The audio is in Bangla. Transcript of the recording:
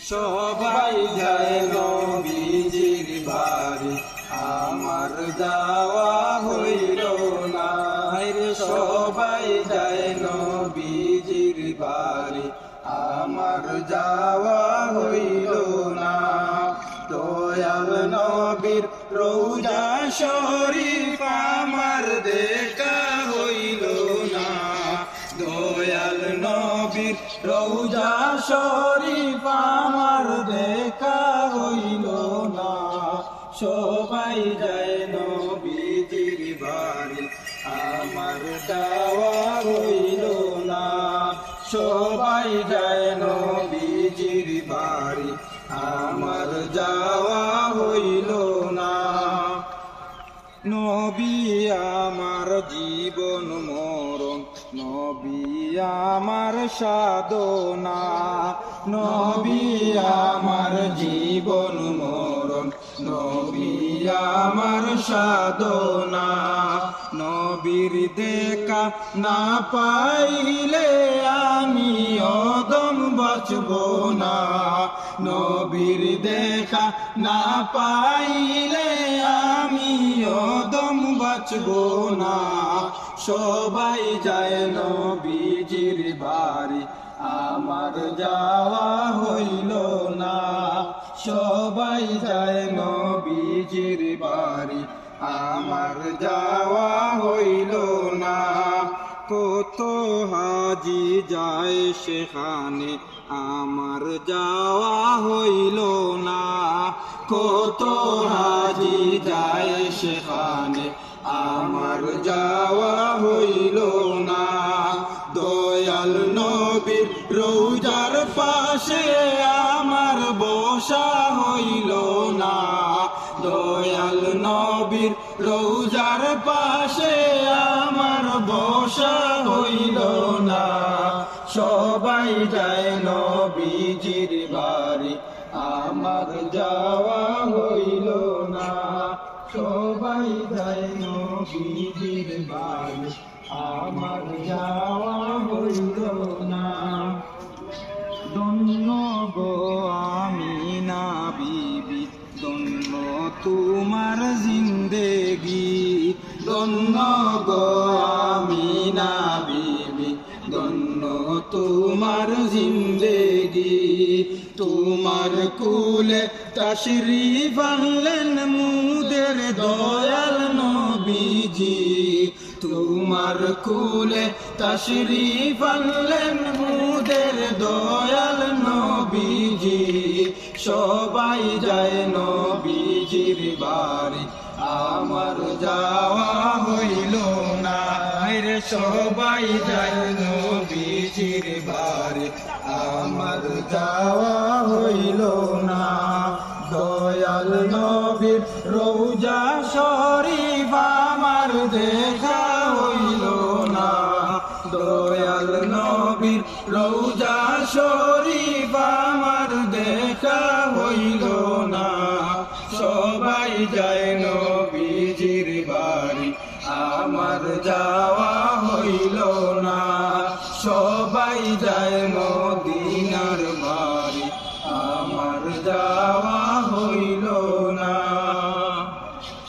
সবাই যায় নবীজির বাড়ি, আমার যাওয়া হইল না রে। সবাই যায় নবীজির বাড়ি, আমার যাওয়া হইল না। দয়াল নবীর রওজা শরীফ আমার দেখা হইল না। দয়াল নবীর রওজা শরীফ আমার দেখা হইল না। সবাই যায় নবীজির বাড়ি, আমার যাওয়া হইল না। সবাই যায় নবীজির বাড়ি, আমার যাওয়া হইল না। নবী আমার জীবন মরণ, নবী আমার সাধনা। নবী আমার জীবন মরণ, নবী আমার সাধনা। নবীর দেখা না পাইলে আমি অদম বাঁচব না। নবীর দেখা না পাইলে আমি অদম বাঁচব না। সবাই যায় নবীজির বাড়ি, আমার যাওয়া হইল না। সবাই যায় নবীজির বাড়ি, আমার যাওয়া হইল না। কত হাজি যায় সেখানে, আমার যাওয়া হইল না। কত হাজি যায় সেখানে, আমার যাওয়া হইল না। দয়াল নবীর রওজার পাশে আমার বসা হইল না। দয়াল নবীর রওজার পাশে আমার বসা হইল না। সবাই যায় নবীজির বাড়ি, আমার যাওয়া হইল না। সবাই যায় নবীজির বাড়ি, আমার যাওয়া হইল না। ধন্য গো আমিনা বিবি, ধন্য তোমার জিন্দেগি। ধন্য গো আমিনা বিবি, ধন্য তোমার জিন্দেগি। তোমার কুলে তাশরীফ আনলেন মুদের দয়াল নবীজি। তোমার কুলে তাশরীফ আনলেন মুদের দয়াল নবীজি। সবাই যায় নবীজির বাড়ি, আমার যাওয়া হইল না রে। সবাই যায় নবীজির বাড়ি, আমার যাওয়া হইল না। দয়াল নবীর রওজা শরীফ আমার দেখা হইল না। দয়াল নবীর রওজা শরীফ আমার দেখা হইল না। সবাই যায় নবীজির বাড়ি, আমার যাওয়া হইল না। সবাই যায়